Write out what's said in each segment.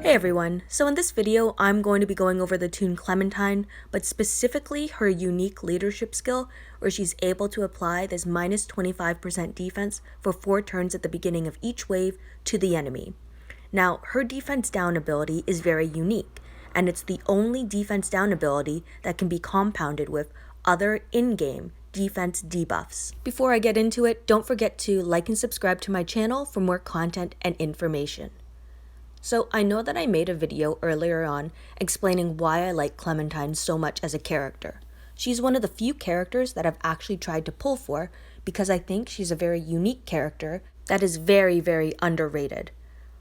Hey everyone, so in this video I'm going to be going over the toon Clementine, but specifically her unique leadership skill where she's able to apply this minus 25% defense for 4 turns at the beginning of each wave to the enemy. Now, her defense down ability is very unique, and it's the only defense down ability that can be compounded with other in-game defense debuffs. Before I get into it, don't forget to like and subscribe to my channel for more content and information. So I know that I made a video earlier on explaining why I like Clementine so much as a character. She's one of the few characters that I've actually tried to pull for because I think she's a very unique character that is very, very underrated.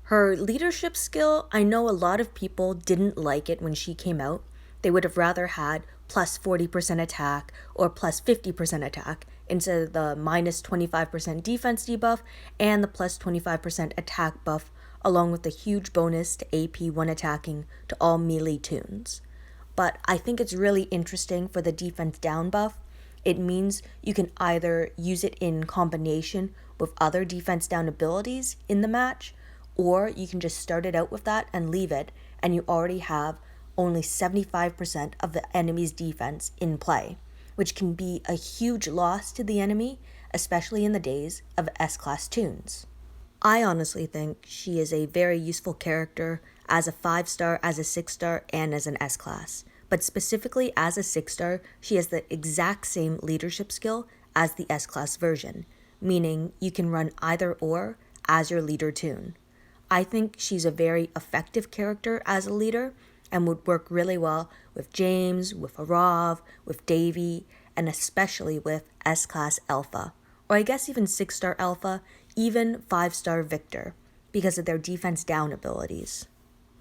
Her leadership skill, I know a lot of people didn't like it when she came out. They would have rather had plus 40% attack or plus 50% attack instead of the minus 25% defense debuff and the plus 25% attack buff, along with the huge bonus to AP when attacking to all melee toons. But I think it's really interesting for the defense down buff. It means you can either use it in combination with other defense down abilities in the match, or you can just start it out with that and leave it, and you already have only 75% of the enemy's defense in play, which can be a huge loss to the enemy, especially in the days of S-class toons. I honestly think she is a very useful character as a 5-star, as a 6-star, and as an S-class. But specifically as a 6-star, she has the exact same leadership skill as the S-class version, meaning you can run either or as your leader toon. I think she's a very effective character as a leader and would work really well with James, with Arav, with Davy, and especially with S-class Alpha, or I guess even 6-star Alpha, even 5-star Victor, because of their defense down abilities.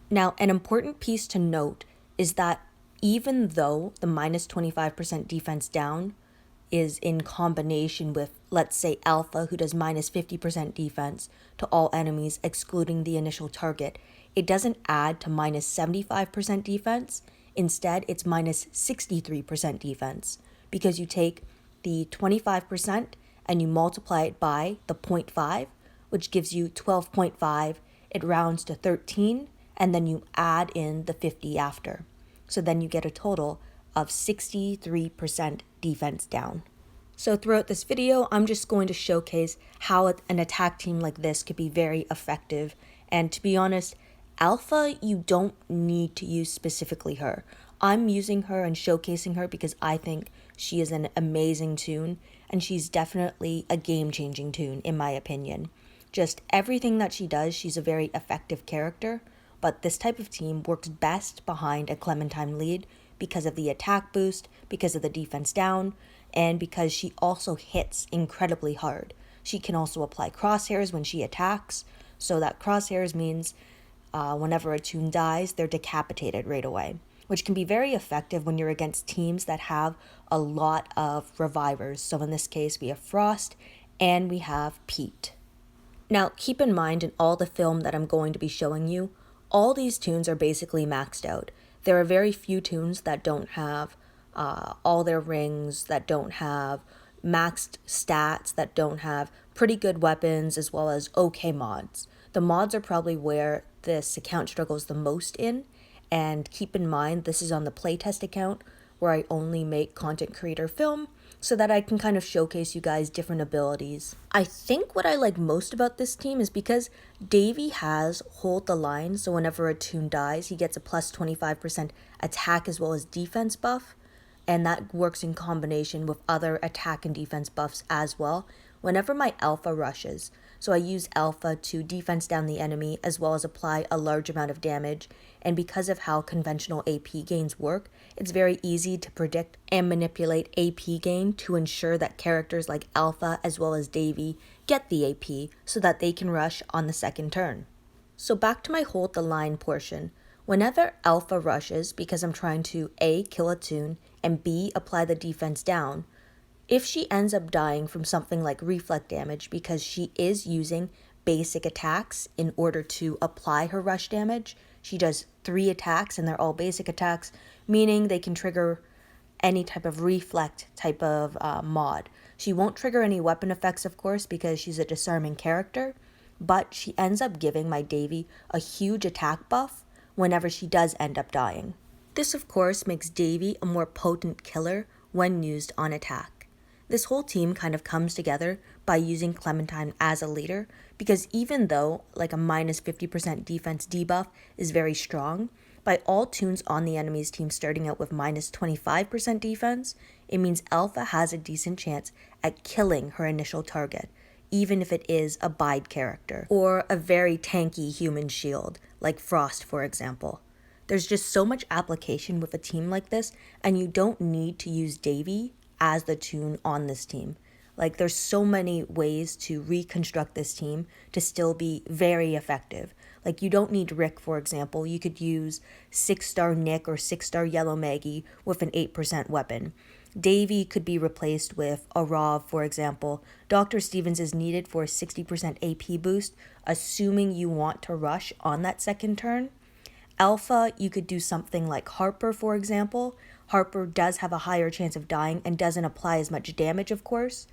Now, an important piece to note is that even though the minus 25% defense down is in combination with, let's say, Alpha, who does minus 50% defense to all enemies excluding the initial target, it doesn't add to minus 75% defense. Instead, it's minus 63% defense, because you take the 25% and you multiply it by the 0.5, which gives you 12.5, it rounds to 13, and then you add in the 50 after. So then you get a total of 63% defense down. So throughout this video, I'm just going to showcase how an attack team like this could be very effective. And to be honest, Alpha, you don't need to use specifically her. I'm using her and showcasing her because I think she is an amazing toon, and she's definitely a game-changing toon in my opinion. Just everything that she does, she's a very effective character, but this type of team works best behind a Clementine lead because of the attack boost, because of the defense down, and because she also hits incredibly hard. She can also apply crosshairs when she attacks, so that crosshairs means whenever a toon dies, they're decapitated right away, which can be very effective when you're against teams that have a lot of revivers. So in this case, we have Frost and we have Pete. Now, keep in mind in all the film that I'm going to be showing you, all these toons are basically maxed out. There are very few toons that don't have all their rings, that don't have maxed stats, that don't have pretty good weapons, as well as okay mods. The mods are probably where this account struggles the most in, and keep in mind this is on the playtest account where I only make content creator film so that I can kind of showcase you guys different abilities. I think what I like most about this team is because Davy has Hold the Line, so whenever a toon dies, he gets a plus 25% attack as well as defense buff, and that works in combination with other attack and defense buffs as well whenever my Alpha rushes. So I use Alpha to defense down the enemy as well as apply a large amount of damage, and because of how conventional AP gains work, it's very easy to predict and manipulate AP gain to ensure that characters like Alpha as well as Davy get the AP so that they can rush on the second turn. So back to my Hold the Line portion. Whenever Alpha rushes, because I'm trying to A, kill a toon, and B, apply the defense down, if she ends up dying from something like reflect damage because she is using basic attacks in order to apply her rush damage, she does 3 attacks and they're all basic attacks, meaning they can trigger any type of reflect type of mod. She won't trigger any weapon effects, of course, because she's a disarming character, but she ends up giving my Davy a huge attack buff, whenever she does end up dying. This of course makes Davy a more potent killer when used on attack. This whole team kind of comes together by using Clementine as a leader, because even though like a minus 50% defense debuff is very strong, by all toons on the enemy's team starting out with minus 25% defense, it means Alpha has a decent chance at killing her initial target, even if it is a bide character, or a very tanky human shield, like Frost for example. There's just so much application with a team like this, and you don't need to use Davy as the toon on this team. Like, there's so many ways to reconstruct this team to still be very effective. Like, you don't need Rick, for example. You could use 6-star Nick or 6-star Yellow Maggie with an 8% weapon. Davy could be replaced with a Rav, for example. Dr. Stevens is needed for a 60% AP boost, assuming you want to rush on that second turn. Alpha, you could do something like Harper, for example. Harper does have a higher chance of dying and doesn't apply as much damage, of course.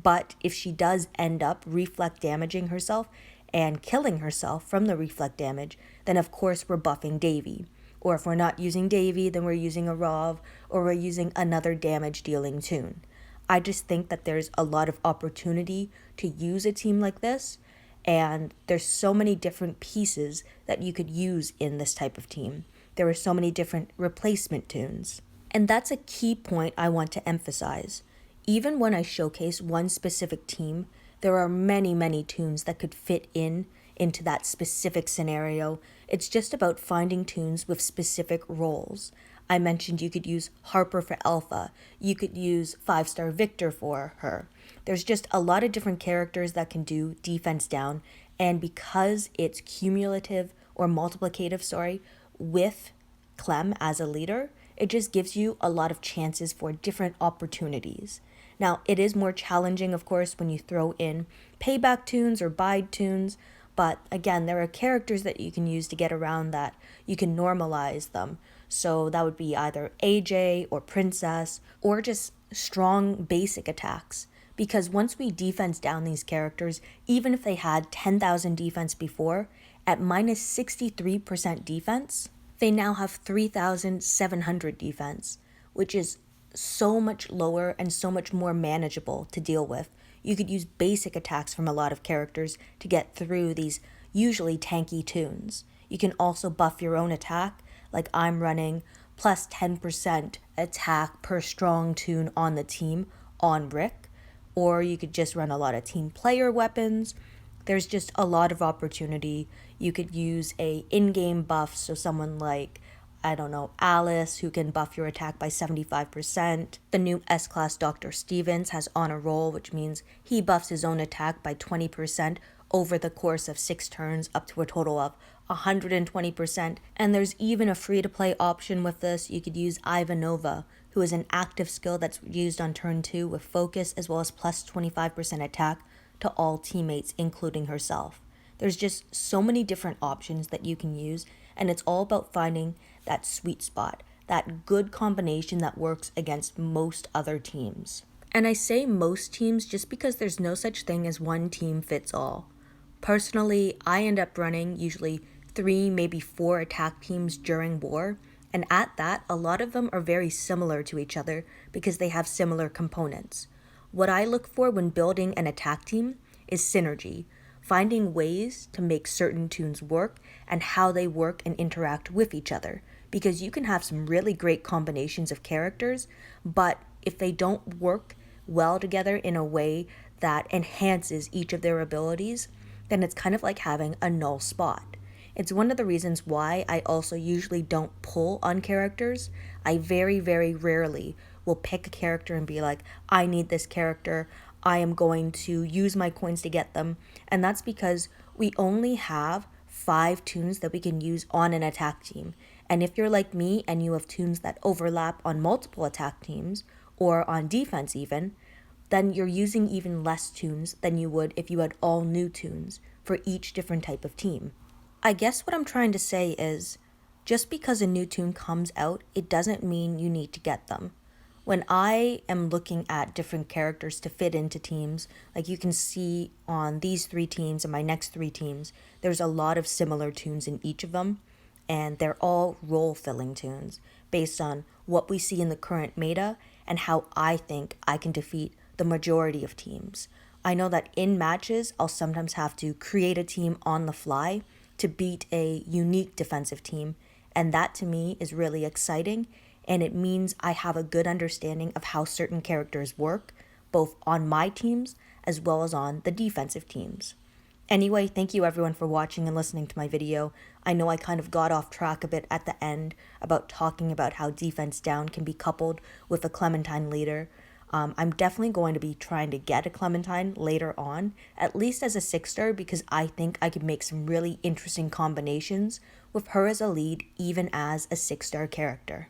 But if she does end up reflect damaging herself and killing herself from the reflect damage, then of course we're buffing Davy. Or if we're not using Davy, then we're using a Rav, or we're using another damage dealing toon. I just think that there's a lot of opportunity to use a team like this, and there's so many different pieces that you could use in this type of team. There are so many different replacement toons. And that's a key point I want to emphasize. Even when I showcase one specific team, there are many, many toons that could fit into that specific scenario. It's just about finding toons with specific roles. I mentioned you could use Harper for Alpha. You could use 5-star Victor for her. There's just a lot of different characters that can do defense down, and because it's cumulative or multiplicative, with Clem as a leader, it just gives you a lot of chances for different opportunities. Now, it is more challenging, of course, when you throw in payback toons or bide toons, but again, there are characters that you can use to get around that. You can normalize them. So that would be either AJ or Princess, or just strong basic attacks. Because once we defense down these characters, even if they had 10,000 defense before, at minus 63% defense, they now have 3,700 defense, which is so much lower and so much more manageable to deal with. You could use basic attacks from a lot of characters to get through these usually tanky toons. You can also buff your own attack, like I'm running plus 10% attack per strong toon on the team on Rick, or you could just run a lot of team player weapons. There's just a lot of opportunity. You could use a in-game buff, so someone like, I don't know, Alice, who can buff your attack by 75%. The new S-Class Dr. Stevens has Honor Roll, which means he buffs his own attack by 20% over the course of 6 turns, up to a total of 120%. And there's even a free-to-play option with this. You could use Ivanova, who is an active skill that's used on turn 2 with focus, as well as plus 25% attack to all teammates, including herself. There's just so many different options that you can use, and it's all about finding that sweet spot, that good combination that works against most other teams. And I say most teams just because there's no such thing as one team fits all. Personally, I end up running usually 3, maybe 4 attack teams during war, and at that, a lot of them are very similar to each other because they have similar components. What I look for when building an attack team is synergy, finding ways to make certain toons work and how they work and interact with each other. Because you can have some really great combinations of characters, but if they don't work well together in a way that enhances each of their abilities, then it's kind of like having a null spot. It's one of the reasons why I also usually don't pull on characters. I very, very rarely will pick a character and be like, I need this character, I am going to use my coins to get them. And that's because we only have 5 toons that we can use on an attack team. And if you're like me and you have toons that overlap on multiple attack teams, or on defense even, then you're using even less toons than you would if you had all new toons for each different type of team. I guess what I'm trying to say is, just because a new toon comes out, it doesn't mean you need to get them. When I am looking at different characters to fit into teams, like you can see on these 3 teams and my next 3 teams, there's a lot of similar toons in each of them. and they're all role-filling tunes based on what we see in the current meta and how I think I can defeat the majority of teams. I know that in matches, I'll sometimes have to create a team on the fly to beat a unique defensive team, and that to me is really exciting, and it means I have a good understanding of how certain characters work, both on my teams as well as on the defensive teams. Anyway, thank you everyone for watching and listening to my video. I know I kind of got off track a bit at the end about talking about how defense down can be coupled with a Clementine leader. I'm definitely going to be trying to get a Clementine later on, at least as a 6-star, because I think I could make some really interesting combinations with her as a lead, even as a 6-star character.